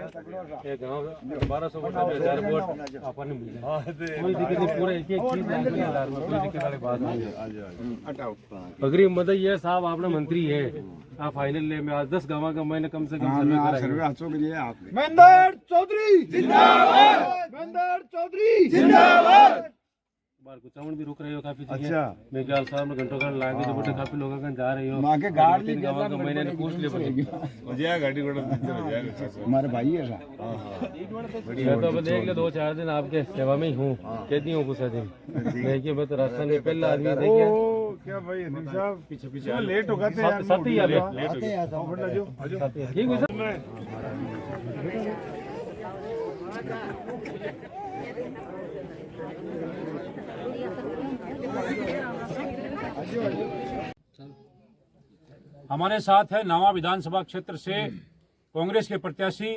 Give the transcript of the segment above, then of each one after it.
गाँव 1200 vote 1000 vote अपन मिला कोई दिक्कत नहीं, पूरा एक एक चीज कोई दिक्कत वाली बात नहीं है। अगर मतलब ये साहब आपने मंत्री है, आप फाइनल ले में आज 10 गाँव का मैंने कम से कम सर्वे महेंद्र चौधरी जिंदाबाद, महेंद्र चौधरी जिंदाबाद। बार कुचामन भी रुक रहे हो काफी जगह। अच्छा, मैं ख्याल साहब में घंटों का लागे जो बोटे काफी लोगों का जा रहे हो। मां के गाड़ी गाँव का मैंने पूछ लिया मजा गाड़ी घोड़ा हमारे भाई है मैं तो अब देख ले 2-4 दिन आपके सेवा में ही हूँ, कहती हूँ कुछ दिन देखिए मैं तो राजस्थान में पहला आदमी देखिए। क्या भाई अनिल साहब पीछे लेट हो गए थे यार, साथ ही ठीक है सर। हमारे साथ है नावा विधानसभा क्षेत्र से कांग्रेस के प्रत्याशी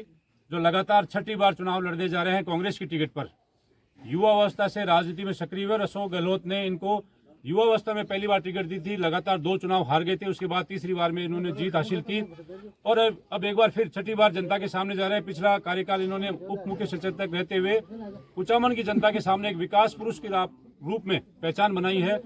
जो लगातार छठी बार चुनाव लड़ने जा रहे हैं कांग्रेस की टिकट पर। युवा अवस्था से राजनीति में सक्रिय हुए अशोक गहलोत ने इनको युवा अवस्था में पहली बार टिकट दी थी, लगातार 2 चुनाव हार गए थे, उसके बाद तीसरी बार में इन्होंने जीत हासिल की और अब एक बार फिर छठी बार जनता के सामने जा रहे हैं। पिछला कार्यकाल इन्होंने उप मुख्य सचेतक रहते हुए कुचामन की जनता के सामने एक विकास पुरुष के रूप में पहचान बनाई है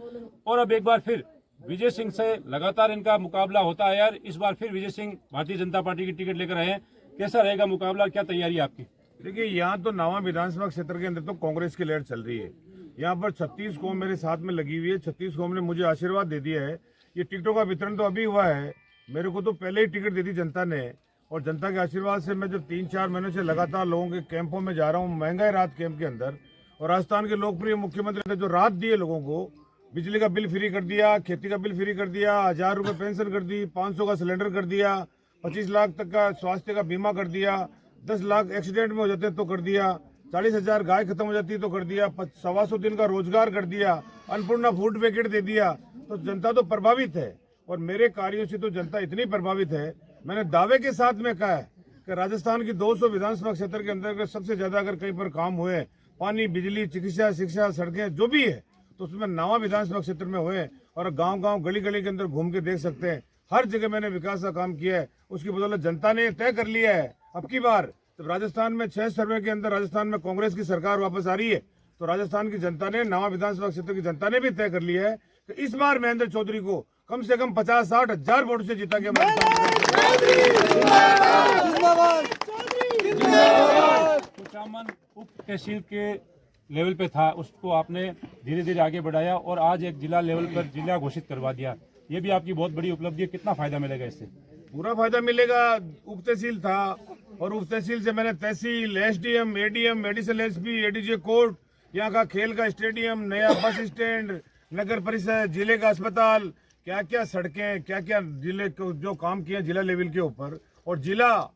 और अब एक बार फिर विजय सिंह से लगातार इनका मुकाबला होता है। यार इस बार फिर विजय सिंह भारतीय जनता पार्टी की टिकट लेकर आए हैं, कैसा रहेगा मुकाबला, क्या तैयारी आपकी? देखिए यहाँ तो नावा विधानसभा क्षेत्र के अंदर तो कांग्रेस की लहर चल रही है। यहाँ पर 36 कौम मेरे साथ में लगी हुई है, 36 कौम ने मुझे आशीर्वाद दे दिया है। ये टिकटों का वितरण तो अभी हुआ है, मेरे को तो पहले ही टिकट दे दी जनता ने और जनता के आशीर्वाद से मैं जब 3-4 महीनों से लगातार लोगों के कैंपों में जा रहा हूँ, महंगाई राहत कैंप के अंदर, और राजस्थान के लोकप्रिय मुख्यमंत्री ने जो राहत दी है लोगों को, बिजली का बिल फ्री कर दिया, खेती का बिल फ्री कर दिया, 1000 रुपये पेंशन कर दी, 500 का सिलेंडर कर दिया, 25 लाख तक का स्वास्थ्य का बीमा कर दिया, 10 लाख एक्सीडेंट में हो जाते तो कर दिया, 40,000 गाय खत्म हो जाती तो कर दिया, 125 दिन का रोजगार कर दिया, अन्नपूर्णा फूड पैकेट दे दिया। तो जनता तो प्रभावित है और मेरे कार्यों से तो जनता इतनी प्रभावित है, मैंने दावे के साथ में कहा है कि राजस्थान की 200 विधानसभा क्षेत्र के अंदर सबसे ज्यादा अगर कहीं पर काम हुए, पानी, बिजली, चिकित्सा, शिक्षा, सड़कें जो भी है, तो उसमें नावा विधानसभा क्षेत्र में हुए और गांव-गांव, गली-गली के अंदर घूम के देख सकते हैं। हर जगह मैंने विकास का काम किया है, उसकी बदौलत जनता ने तय कर लिया है। अब की बार जब राजस्थान में 6 सर्वे के अंदर राजस्थान में कांग्रेस की सरकार वापस आ रही है, तो राजस्थान की जनता ने, नावा विधानसभा क्षेत्र की जनता ने भी तय कर लिया है कि इस बार महेंद्र चौधरी को कम से कम 50-60 हजार वोट से जीता के कुचामन उप तहसील के लेवल पे था, उसको आपने धीरे धीरे आगे बढ़ाया और आज एक जिला लेवल पर जिला घोषित करवा दिया। ये भी आपकी बहुत बड़ी उपलब्धि है, कितना फायदा मिलेगा इससे? पूरा फायदा मिलेगा। उप तहसील था और उप तहसील से मैंने tehsil, SDM, ADM, additional SP, ADJ court, यहाँ का खेल का स्टेडियम, नया बस स्टैंड, नगर परिषद, जिले का अस्पताल, क्या क्या सड़कें, क्या क्या जिले को जो काम किए जिला लेवल के ऊपर, और जिला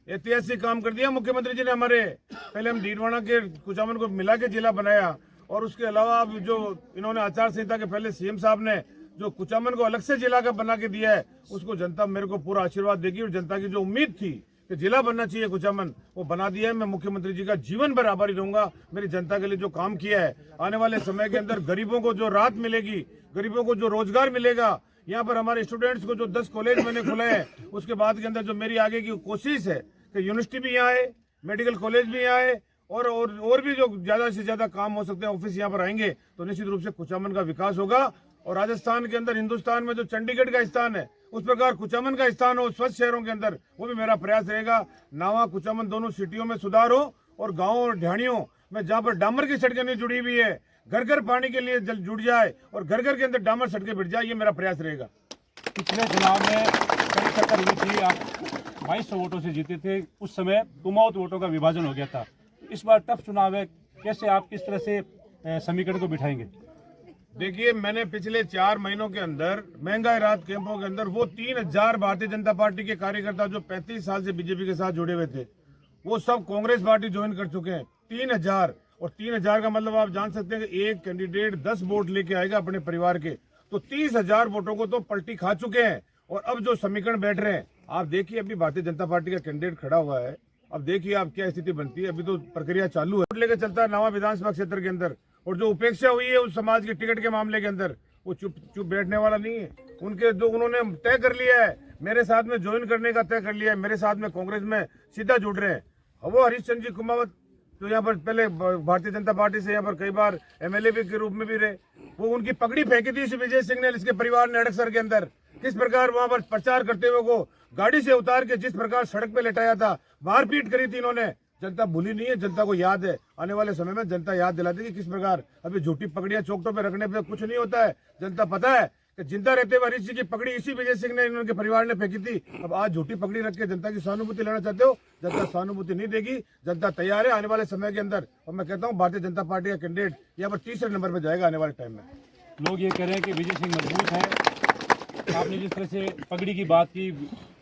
ऐतिहासिक काम कर दिया मुख्यमंत्री जी ने हमारे। पहले हम डीडवाना के कुचामन को मिला के जिला बनाया और उसके अलावा अब जो इन्होंने आचार संहिता के पहले सीएम साहब ने जो कुचामन को अलग से जिला का बना के दिया है, उसको जनता मेरे को पूरा आशीर्वाद देगी और जनता की जो उम्मीद थी कि जिला बनना चाहिए कुचामन, वो बना दिया है। मैं मुख्यमंत्री जी का जीवन भर आभारी रहूंगा, मेरी जनता के लिए जो काम किया है। आने वाले समय के अंदर गरीबों को जो राहत मिलेगी, गरीबों को जो रोजगार मिलेगा, यहाँ पर हमारे स्टूडेंट्स को जो 10 कॉलेज मैंने खुले हैं, उसके बाद के अंदर जो मेरी आगे की कोशिश है कि यूनिवर्सिटी भी यहाँ है, मेडिकल कॉलेज भी यहाँ है और भी जो ज्यादा से ज्यादा काम हो सकते हैं ऑफिस यहाँ पर आएंगे, तो निश्चित रूप से कुचामन का विकास होगा। और राजस्थान के अंदर हिंदुस्तान में जो चंडीगढ़ का स्थान है, उस प्रकार कुचामन का स्थान हो स्वच्छ शहरों के अंदर, वो भी मेरा प्रयास रहेगा। नावा कुचामन दोनों सिटियों में सुधार हो और गाँव और ढाणियों में जहाँ पर डामर की सड़कें नहीं जुड़ी हुई है, घर घर पानी के लिए जल जुड़ जाए और घर घर के अंदर डामर सड़कें बिठ जाए, ये मेरा प्रयास रहेगा। पिछले चुनाव में कड़ी टक्कर हुई थी, आप 2200 वोटों से जीते थे, उस समय कुमाऊत वोटों का विभाजन हो गया था। इस बार टफ चुनाव है, कैसे आप किस तरह से समीकरण को बिठाएंगे? देखिए, मैंने पिछले 4 महीनों के अंदर महंगाई राहत कैंपों के अंदर वो 3000 भारतीय जनता पार्टी के कार्यकर्ता जो 35 साल से बीजेपी के साथ जुड़े हुए थे, वो सब कांग्रेस पार्टी ज्वाइन कर चुके हैं। 3000 और 3000 का मतलब आप जान सकते हैं कि एक कैंडिडेट 10 वोट लेके आएगा अपने परिवार के, तो 30,000 वोटों को तो पलटी खा चुके हैं। और अब जो समीकरण बैठ रहे हैं, आप देखिए, अभी भारतीय जनता पार्टी का कैंडिडेट खड़ा हुआ है, अब देखिए आप क्या स्थिति बनती है। अभी तो प्रक्रिया चालू है, वोट लेकर चलता है नावा विधानसभा क्षेत्र के अंदर। और जो उपेक्षा हुई है उस समाज के टिकट के मामले के अंदर, वो चुप बैठने वाला नहीं है। उनके जो उन्होंने तय कर लिया है, मेरे साथ में ज्वाइन करने का तय कर लिया है, मेरे साथ में कांग्रेस में सीधा जुड़ रहे हैं। वो हरीश चंद्र जी कुमावत जो यहाँ पर पहले भारतीय जनता पार्टी से यहाँ पर कई बार एमएलए भी के रूप में भी रहे, वो उनकी पगड़ी फेंकी थी इस विजय सिंह ने, इसके परिवार ने अड़कसर के अंदर किस प्रकार वहां पर प्रचार करते हुए को गाड़ी से उतार के जिस प्रकार सड़क पे लेटाया था, मारपीट करी थी इन्होंने। जनता भूली नहीं है, जनता को याद है। आने वाले समय में जनता याद दिलाती कि किस प्रकार अभी झूठी पगड़ियां चौकटों पे रखने पे कुछ नहीं होता है। जनता पता है कि जिंदा रहते हुए हरीश जी की पगड़ी इसी विजय सिंह ने इनके परिवार ने फेंकी थी। अब आज झूठी पगड़ी रख के जनता की सहानुभूति लेना चाहते हो, जनता सहानुभूति नहीं देगी। जनता तैयार है आने वाले समय के अंदर, और मैं कहता हूँ भारतीय जनता पार्टी का कैंडिडेट यहाँ पर तीसरे नंबर पर जाएगा आने वाले टाइम में। लोग ये कह रहे हैं कि विजय सिंह मजबूत है। आपने जिस तरह से पगड़ी की बात की,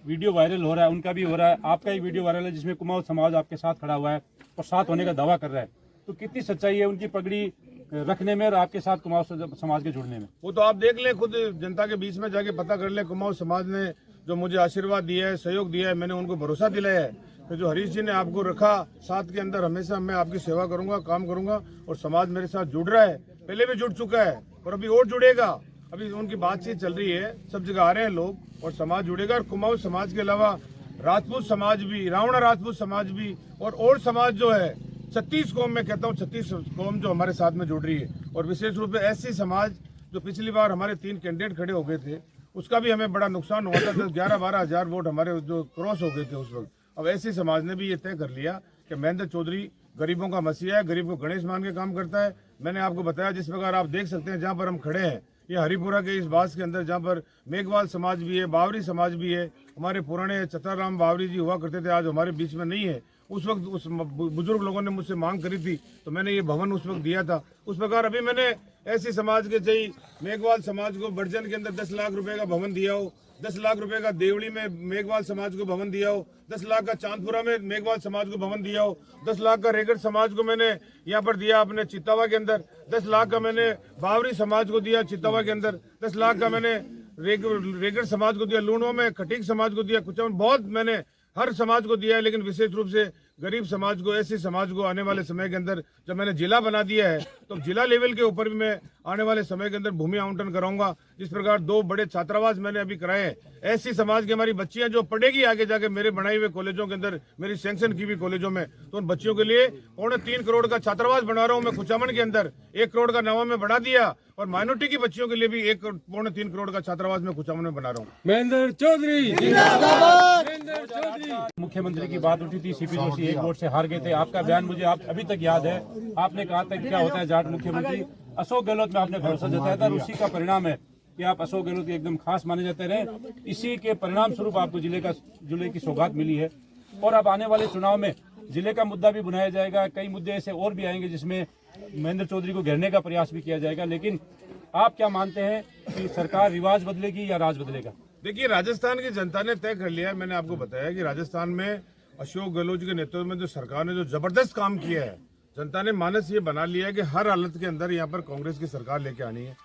वीडियो वायरल हो रहा है, उनका भी हो रहा है, आपका ही वीडियो वायरल है जिसमें कुमाऊं समाज आपके साथ खड़ा हुआ है और साथ होने का दावा कर रहा है, तो कितनी सच्चाई है उनकी पगड़ी रखने में और आपके साथ कुमाऊं समाज के जुड़ने में? वो तो आप देख लें, खुद जनता के बीच में जाके पता कर लें। कुमाऊं समाज ने जो मुझे आशीर्वाद दिया है, सहयोग दिया है, मैंने उनको भरोसा दिलाया है कि जो हरीश जी ने आपको रखा साथ के अंदर, हमेशा मैं आपकी सेवा करूंगा, काम करूंगा। और समाज मेरे साथ जुड़ रहा है, पहले भी जुड़ चुका है और अभी और जुड़ेगा। अभी उनकी बातचीत चल रही है, सब जगह आ रहे हैं लोग और समाज जुड़ेगा। और कुमाऊं समाज के अलावा राजपूत समाज भी, रावणा राजपूत समाज भी और समाज जो है 36 कौम, मैं कहता हूँ 36 कौम जो हमारे साथ में जुड़ रही है। और विशेष रूप से एससी समाज जो पिछली बार हमारे 3 कैंडिडेट खड़े हो गए थे, उसका भी हमें बड़ा नुकसान हुआ था। 11-12 हजार वोट हमारे जो क्रॉस हो गए थे उस वक्त। अब एससी समाज ने भी ये तय कर लिया कि महेंद्र चौधरी गरीबों का मसीहा है, गरीब को गणेश मान के काम करता है। मैंने आपको बताया जिस प्रकार आप देख सकते हैं जहाँ पर हम खड़े हैं, ये हरिपुरा के इस बास के अंदर जहाँ पर मेघवाल समाज भी है, बावरी समाज भी है। हमारे पुराने चतुराम बावरी जी हुआ करते थे, आज हमारे बीच में नहीं है। उस वक्त उस बुजुर्ग लोगों ने मुझसे मांग करी थी तो मैंने ये भवन उस वक्त दिया था। उस प्रकार अभी मैंने ऐसी समाज के चाहिए मेघवाल समाज को बर्जन के अंदर 10 लाख रुपए का भवन दिया हो, 10 लाख रुपए का देवड़ी में मेघवाल समाज को भवन दिया हो, 10 लाख का चांदपुरा में मेघवाल समाज को भवन दिया हो, 10 लाख का रेगड़ समाज को मैंने यहाँ पर दिया अपने चित्तावा के अंदर, 10 लाख का मैंने बावरी समाज को दिया चित्तावा के अंदर, 10 लाख का मैंने रेगड़ समाज को दिया लूणों में, खटीक समाज को दिया, कुछ बहुत मैंने हर समाज को दिया है। लेकिन विशेष रूप से गरीब समाज को, ऐसे समाज को आने वाले समय के अंदर जब मैंने जिला बना दिया है तो जिला लेवल के ऊपर भी मैं आने वाले समय के अंदर भूमि आवंटन कराऊंगा। जिस प्रकार 2 बड़े छात्रावास मैंने अभी कराए हैं, ऐसी समाज की हमारी बच्चियां जो पढ़ेगी आगे जाके मेरे बनाए हुए कॉलेजों के अंदर, मेरी सैंक्शन की भी कॉलेजों में, तो उन बच्चियों के लिए 3.25 करोड़ का छात्रावास बना रहा हूँ मैं कुचामन के अंदर। 1 करोड़ का नवा में बढ़ा दिया और माइनॉरिटी की बच्चियों के लिए भी 1.25 करोड़ का छात्रावास मैं कुचामन में बना रहा हूँ। महेंद्र चौधरी मुख्यमंत्री की बात उठी थी, सीपी जोशी 1 वोट से हार गए थे। आपका बयान मुझे अभी तक याद है, आपने कहा था कि क्या होता है जाट मुख्यमंत्री। अशोक गहलोत में आपने भरोसा जताया था, उसी का परिणाम है कि आप अशोक गहलोत के एकदम खास माने जाते रहे। इसी के परिणाम स्वरूप आपको जिले की सौगात मिली है। और अब आने वाले चुनाव में जिले का मुद्दा भी बुनाया जाएगा, कई मुद्दे ऐसे और भी आएंगे जिसमें महेंद्र चौधरी को घेरने का प्रयास भी किया जाएगा। लेकिन आप क्या मानते हैं कि सरकार रिवाज बदलेगी या राज बदलेगा? देखिए, राजस्थान की जनता ने तय कर लिया है। मैंने आपको बताया कि राजस्थान में अशोक गहलोत जी के नेतृत्व में जो सरकार ने जो जबरदस्त काम किया है, जनता ने मानस ये बना लिया है कि हर हालत के अंदर यहाँ पर कांग्रेस की सरकार लेके आनी है।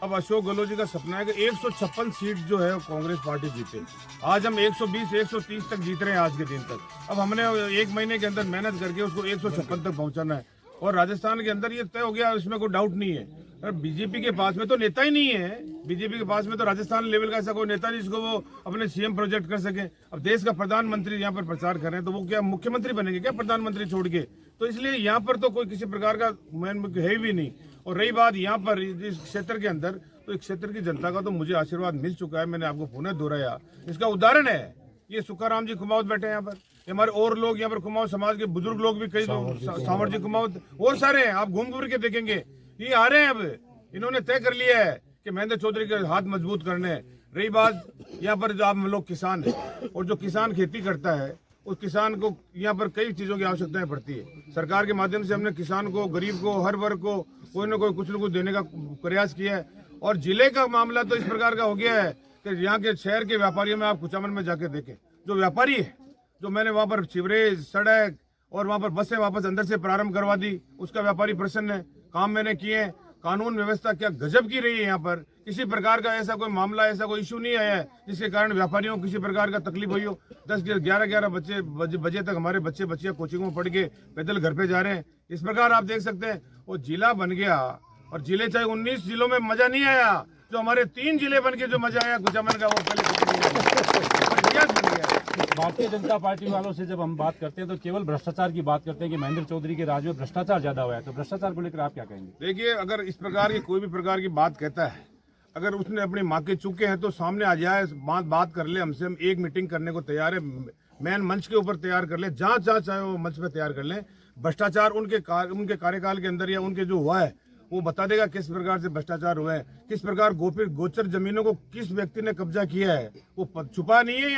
अब अशोक गहलोत जी का सपना है कि 156 सीट जो है कांग्रेस पार्टी जीते। आज हम 120-130 तक जीत रहे हैं आज के दिन तक। अब हमने 1 महीने के अंदर मेहनत करके उसको 156 तक पहुंचाना है और राजस्थान के अंदर ये तय हो गया, इसमें कोई डाउट नहीं है। और बीजेपी के पास में तो नेता ही नहीं है, बीजेपी के पास में तो राजस्थान लेवल का ऐसा कोई नेता नहीं जिसको वो अपने सीएम प्रोजेक्ट कर सके। अब देश का प्रधानमंत्री यहाँ पर प्रचार कर रहे हैं तो वो क्या मुख्यमंत्री बनेंगे क्या प्रधानमंत्री छोड़ के? तो इसलिए यहाँ पर तो कोई किसी प्रकार का मैन मुख्य है भी नहीं। और रही बात यहाँ पर इस क्षेत्र के अंदर, तो इस क्षेत्र की जनता का तो मुझे आशीर्वाद मिल चुका है, मैंने आपको पुनः दोहराया। इसका उदाहरण है ये सुखाराम जी कुमाऊत बैठे हैं यहाँ पर, हमारे और लोग यहाँ पर कुमाऊत समाज के बुजुर्ग लोग भी कई, सावर जी कुमाऊत और सारे हैं, आप घूम घूम के देखेंगे ये आ रहे हैं। अब इन्होंने तय कर लिया है कि महेंद्र चौधरी के हाथ मजबूत करने हैं। रही बात यहाँ पर जो आप लोग किसान हैं और जो किसान खेती करता है उस किसान को यहाँ पर कई चीजों की आवश्यकताएं पड़ती है। सरकार के माध्यम से हमने किसान को, गरीब को, हर वर्ग को कोई न कोई कुछ न कुछ देने का प्रयास किया है। और जिले का मामला तो इस प्रकार का हो गया है कि यहाँ के शहर के व्यापारियों में आप कुचामन में जाके देखें, जो व्यापारी है, जो मैंने वहाँ पर सीवरेज, सड़क और वहाँ पर बसें वापस अंदर से प्रारंभ करवा दी, उसका व्यापारी प्रसन्न है। काम मैंने किए, कानून व्यवस्था क्या गजब की रही है। यहाँ पर किसी प्रकार का ऐसा कोई मामला, ऐसा कोई इशू नहीं आया है जिसके कारण व्यापारियों को किसी प्रकार का तकलीफ हुई हो। 10-11 बजे तक हमारे बच्चियां कोचिंगों में पढ़ के पैदल घर पे जा रहे हैं। इस प्रकार आप देख सकते हैं वो जिला बन गया। और जिले चाहे 19 जिलों में मजा नहीं आया, जो हमारे 3 जिले बन के जो मजा आया कुचामन का, वो पहले बन गया। भारतीय जनता पार्टी वालों से जब हम बात करते हैं तो केवल भ्रष्टाचार की बात करते हैं कि महेंद्र चौधरी के राज में भ्रष्टाचार ज्यादा हुआ है, तो भ्रष्टाचार को लेकर आप क्या कहेंगे? देखिए, अगर इस प्रकार की कोई भी प्रकार की बात कहता है, अगर उसने अपनी माँ के चुके हैं तो सामने आ जाए, बात कर ले हमसे, हम एक मीटिंग करने को तैयार है, मैन मंच के ऊपर तैयार कर ले, जहाँ चाहे वो मंच पे तैयार कर ले। भ्रष्टाचार उनके कार्यकाल के अंदर या उनके जो हुआ है वो बता देगा किस प्रकार से भ्रष्टाचार हुआ है, किस प्रकार गोचर जमीनों को किस व्यक्ति ने कब्जा किया है। वो छुपा नहीं है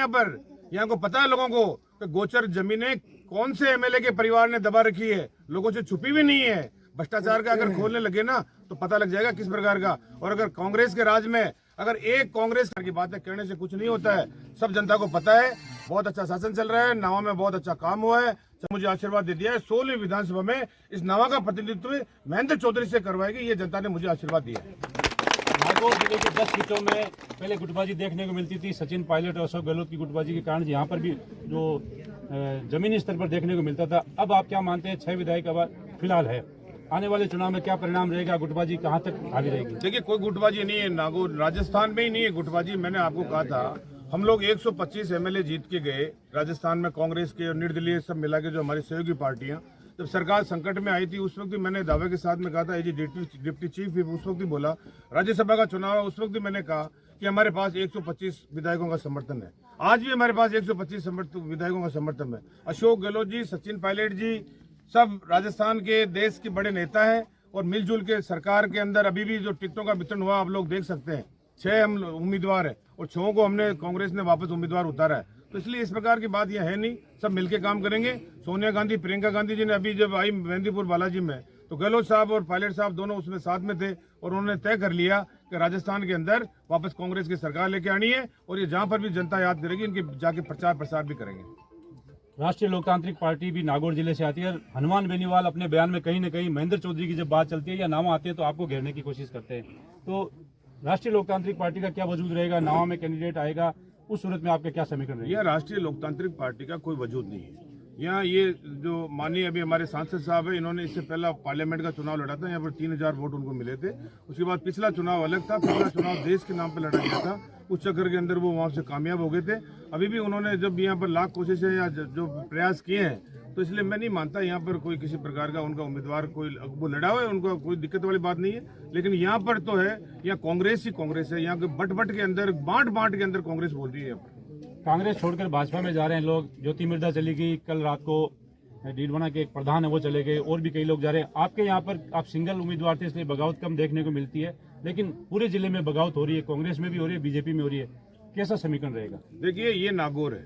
यहाँ को पता है लोगों को कि गोचर जमीनें कौन से एमएलए के परिवार ने दबा रखी है, लोगों से छुपी भी नहीं है। भ्रष्टाचार का अगर खोलने लगे ना तो पता लग जाएगा किस प्रकार का। और अगर कांग्रेस के राज में अगर एक कांग्रेस की बातें कहने से कुछ नहीं होता है, सब जनता को पता है। बहुत अच्छा शासन चल रहा है, नावा में बहुत अच्छा काम हुआ है, मुझे आशीर्वाद दे दिया है। 16वीं विधानसभा में इस नावा का प्रतिनिधित्व महेंद्र चौधरी से करवाएगी, ये जनता ने मुझे आशीर्वाद दिया है। नागौर जिले की 10 सीटों में पहले गुटबाजी देखने को मिलती थी, सचिन पायलट और अशोक गहलोत की गुटबाजी के कारण यहाँ पर भी जो जमीनी स्तर पर देखने को मिलता था। अब आप क्या मानते हैं, 6 विधायक अब फिलहाल है, आने वाले चुनाव में क्या परिणाम रहेगा, गुटबाजी कहाँ तक हावी रहेगी? देखिए, कोई गुटबाजी नहीं है नागौर, राजस्थान में ही नहीं है गुटबाजी। मैंने आपको कहा था, हम लोग 125 एमएलए जीत के गए राजस्थान में, कांग्रेस के और निर्दलीय सब मिला के जो हमारी सहयोगी पार्टियां। जब सरकार संकट में आई थी उस वक्त भी मैंने दावे के साथ में कहा था, डिप्टी चीफ भी उस वक्त भी बोला, राज्यसभा का चुनाव है उस वक्त भी मैंने कहा कि हमारे पास 125 विधायकों का समर्थन है। आज भी हमारे पास 125 विधायकों का समर्थन है। अशोक गहलोत जी, सचिन पायलट जी, सब राजस्थान के देश के बड़े नेता हैं और मिलजुल के सरकार के अंदर अभी भी जो टिकटों का वितरण हुआ आप लोग देख सकते हैं। 6 हम उम्मीदवार है और 6 को हमने कांग्रेस ने वापस उम्मीदवार उतारा है, तो इसलिए इस प्रकार की बात यह है नहीं, सब मिलके काम करेंगे। सोनिया गांधी, प्रियंका गांधी जी ने अभी जब आई मेहंदीपुर बालाजी में, तो गहलोत साहब और पायलट साहब दोनों उसमें साथ में थे और उन्होंने तय कर लिया कि राजस्थान के अंदर वापस कांग्रेस की सरकार लेके आनी है और ये जहां पर भी जनता याद करेगी इनके जाके प्रचार प्रसार भी करेंगे। राष्ट्रीय लोकतांत्रिक पार्टी भी नागौर जिले से आती है। हनुमान बेनीवाल अपने बयान में कहीं न कहीं महेंद्र चौधरी की जब बात चलती है या नाम आते हैं तो आपको घेरने की कोशिश करते हैं, तो राष्ट्रीय लोकतांत्रिक पार्टी का क्या वजूद रहेगा, नावा में कैंडिडेट आएगा, उस सूरत में आपके क्या समीकरण रहेगा? यह राष्ट्रीय लोकतांत्रिक पार्टी का कोई वजूद नहीं है। यहाँ ये जो माननीय अभी हमारे सांसद साहब है, इन्होंने इससे पहला पार्लियामेंट का चुनाव लड़ा था, यहाँ पर 3000 वोट उनको मिले थे। उसके बाद पिछला चुनाव अलग था, पिछला चुनाव देश के नाम पर लड़ा गया था, उस चक्कर के अंदर वो वहाँ से कामयाब हो गए थे। अभी भी उन्होंने जब यहाँ पर लाख कोशिशें या जो प्रयास किए हैं, तो इसलिए मैं नहीं मानता यहाँ पर कोई किसी प्रकार का उनका उम्मीदवार कोई वो लड़ा हुआ है, उनका कोई दिक्कत वाली बात नहीं है। लेकिन यहाँ पर तो है, यहाँ कांग्रेस ही कांग्रेस है, यहाँ के बट के अंदर बांट के अंदर कांग्रेस बोल रही है। यहाँ पर कांग्रेस छोड़कर भाजपा में जा रहे हैं लोग, ज्योति मिर्धा चली गई, कल रात को डीडवाना के एक प्रधान है वो चले गए, और भी कई लोग जा रहे हैं। आपके यहाँ पर आप सिंगल उम्मीदवार थे इसलिए बगावत कम देखने को मिलती है, लेकिन पूरे जिले में बगावत हो रही है, कांग्रेस में भी हो रही है, बीजेपी में हो रही है, कैसा समीकरण रहेगा? देखिए, ये नागौर है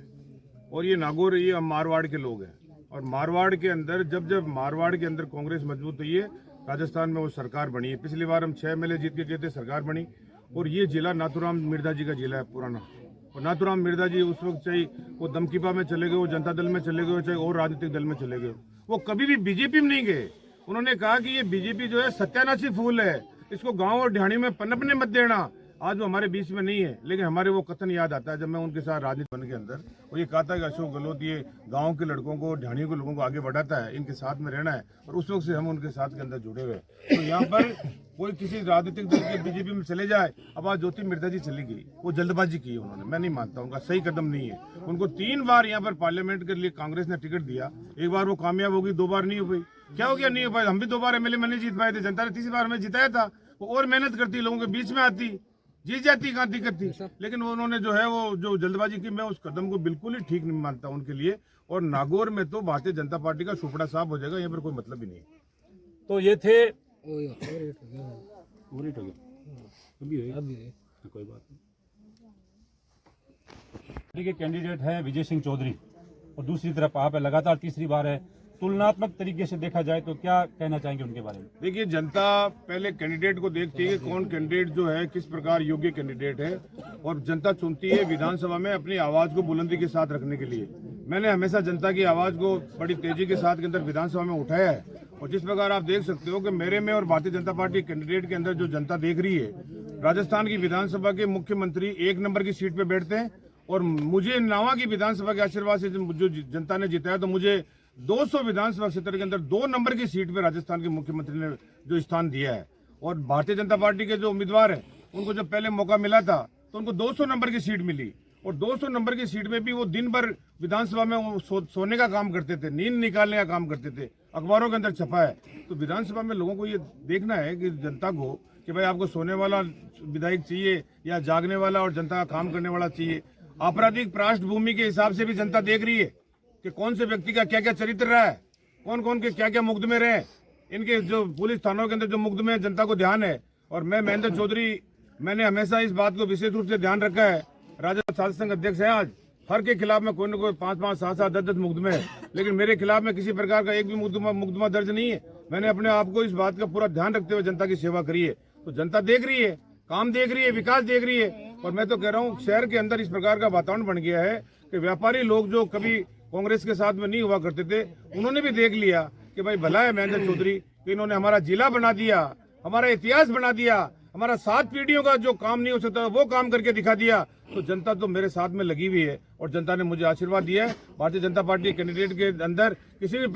और ये नागौर ये हम मारवाड़ के लोग हैं और मारवाड़ के अंदर जब मारवाड़ के अंदर कांग्रेस मजबूत हुई है, राजस्थान में वो सरकार बनी है। पिछली बार हम 6 एमएलए जीत के गए थे, सरकार बनी। और ये जिला नाथूराम मिर्धा जी का जिला है पुराना, और नाथूराम मिर्धा जी उस वक्त चाहे वो दमकीपा में चले गए, वो जनता दल में चले गए, चाहे और राजनीतिक दल में चले गए, वो कभी भी बीजेपी में नहीं गए। उन्होंने कहा कि ये बीजेपी जो है सत्यानाशी फूल है, इसको गांव और ढाणी में पनपने मत देना। आज वो हमारे बीच में नहीं है, लेकिन हमारे वो कथन याद आता है जब मैं उनके साथ राजनीति बन के अंदर, और ये कहा था कि अशोक गहलोत ये गांव के लड़कों को, ढाणी के लोगों को आगे बढ़ाता है, इनके साथ में रहना है, और उस वक्त से हम उनके साथ के अंदर जुड़े हुए। तो यहाँ पर कोई किसी राजनीतिक दल के बीजेपी में चले जाए, अब आज ज्योति मिर्धा जी चली गई, वो जल्दबाजी की उन्होंने, मैं नहीं मानता, उनका सही कदम नहीं है। उनको 3 बार यहाँ पर पार्लियामेंट के लिए कांग्रेस ने टिकट दिया, एक बार वो कामयाब हो गई, 2 बार नहीं हो गई। क्या हो गया नहीं हो पाई? हम भी 2 बार एमएलए में नहीं जीत पाए थे, जनता ने 3री बार हमें जिताया था। वो और मेहनत करती, लोगों के बीच में आती, जीत जाती, कहाँ दिक्कत थी। लेकिन वो उन्होंने जो है वो जो जल्दबाजी की, मैं उस कदम को बिल्कुल ही ठीक नहीं मानता उनके लिए। और नागौर में तो भारतीय जनता पार्टी का सुपड़ा साफ हो जाएगा, यहाँ पर कोई मतलब ही नहीं। तो ये थे कोई बात नहीं। के कैंडिडेट है विजय सिंह चौधरी और दूसरी तरफ आप है, लगातार 3री बार है। तुलनात्मक तरीके से देखा जाए तो क्या कहना चाहेंगे उनके बारे में? देखिए, जनता पहले कैंडिडेट को देखती है, कौन कैंडिडेट जो है किस प्रकार योग्य कैंडिडेट है, और जनता चुनती है विधानसभा में अपनी आवाज को बुलंदी के साथ रखने के लिए। मैंने हमेशा जनता की आवाज को बड़ी तेजी के साथ के अंदर विधानसभा में उठाया है, और जिस प्रकार आप देख सकते हो कि मेरे में और भारतीय जनता पार्टी कैंडिडेट के अंदर जो जनता देख रही है, राजस्थान की विधानसभा के मुख्यमंत्री 1 नंबर की सीट पे बैठते हैं, और मुझे नावा की विधानसभा के आशीर्वाद से जो जनता ने जिताया, तो मुझे 200 विधानसभा क्षेत्र के अंदर 2 नंबर की सीट पे राजस्थान के मुख्यमंत्री ने जो स्थान दिया है। और भारतीय जनता पार्टी के जो उम्मीदवार है, उनको जब पहले मौका मिला था तो उनको 200 नंबर की सीट मिली, और 200 नंबर की सीट में भी वो दिन भर विधानसभा में वो सोने का काम करते थे, नींद निकालने का काम करते थे, अखबारों के अंदर छपा है। तो विधानसभा में लोगों को ये देखना है कि जनता को कि भाई आपको सोने वाला विधायक चाहिए या जागने वाला और जनता का काम करने वाला चाहिए। आपराधिक पृष्ठभूमि के हिसाब से भी जनता देख रही है कि कौन से व्यक्ति का क्या क्या चरित्र रहा है, कौन कौन के क्या क्या मुकदमे रहे, इनके जो पुलिस थानों के अंदर जो मुकदमे हैं, जनता को ध्यान है। और मैं महेंद्र चौधरी, मैंने हमेशा इस बात को विशेष रूप से ध्यान रखा है, राजद साधु संघ अध्यक्ष है आज, हर के खिलाफ में कोई न कोई 5-5, 7-7, 10-10 मुकदमे है, लेकिन मेरे खिलाफ में किसी प्रकार का एक भी मुकदमा दर्ज नहीं है। मैंने अपने आप को इस बात का पूरा ध्यान रखते हुए जनता की सेवा करी है। तो जनता देख रही है, काम देख रही है, विकास देख रही है। और मैं तो कह रहा हूँ शहर के अंदर इस प्रकार का वातावरण बन गया है कि व्यापारी लोग जो कभी कांग्रेस के साथ में नहीं हुआ करते थे, उन्होंने भी देख लिया कि भाई भला है महेंद्र चौधरी कि इन्होंने हमारा जिला बना दिया, हमारा इतिहास बना दिया, हमारा 7 पीढ़ियों का जो काम नहीं हो सकता वो काम करके दिखा दिया। तो जनता तो मेरे साथ में लगी हुई है और जनता ने मुझे आशीर्वाद दिया है। भारतीय जनता पार्टी कैंडिडेट के अंदर किसी भी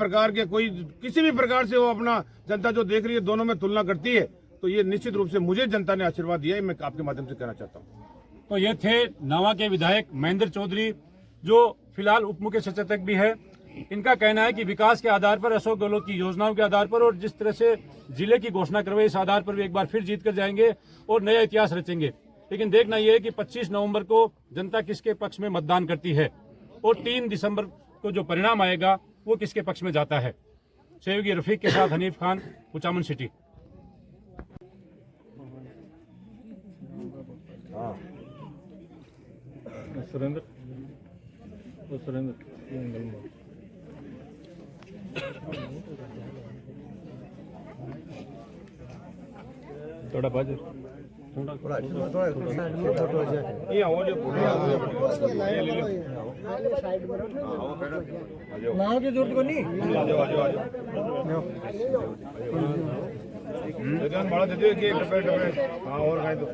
प्रकार से वो अपना जनता जो देख रही है दोनों में तुलना करती है, तो ये निश्चित रूप से मुझे जनता ने आशीर्वाद दिया है, मैं आपके माध्यम से कहना चाहता हूँ। तो ये थे नवा के विधायक महेंद्र चौधरी, जो फिलहाल उप मुख्य सचेतक भी है। इनका कहना है कि विकास के आधार पर, अशोक गहलोत की योजनाओं के आधार पर और जिस तरह से जिले की घोषणा करवाई, इस आधार पर भी एक बार फिर जीत कर जाएंगे और नया इतिहास रचेंगे। लेकिन देखना यह है कि 25 नवंबर को जनता किसके पक्ष में मतदान करती है और 3 दिसंबर को जो परिणाम आएगा वो किसके पक्ष में जाता है। सहयोगी रफीक के साथ हनीफ खान, कुचामन सिटी। थोड़ा बाजू नाव की जरूरत को नहीं बड़ा दे दिए हाँ और खाए तो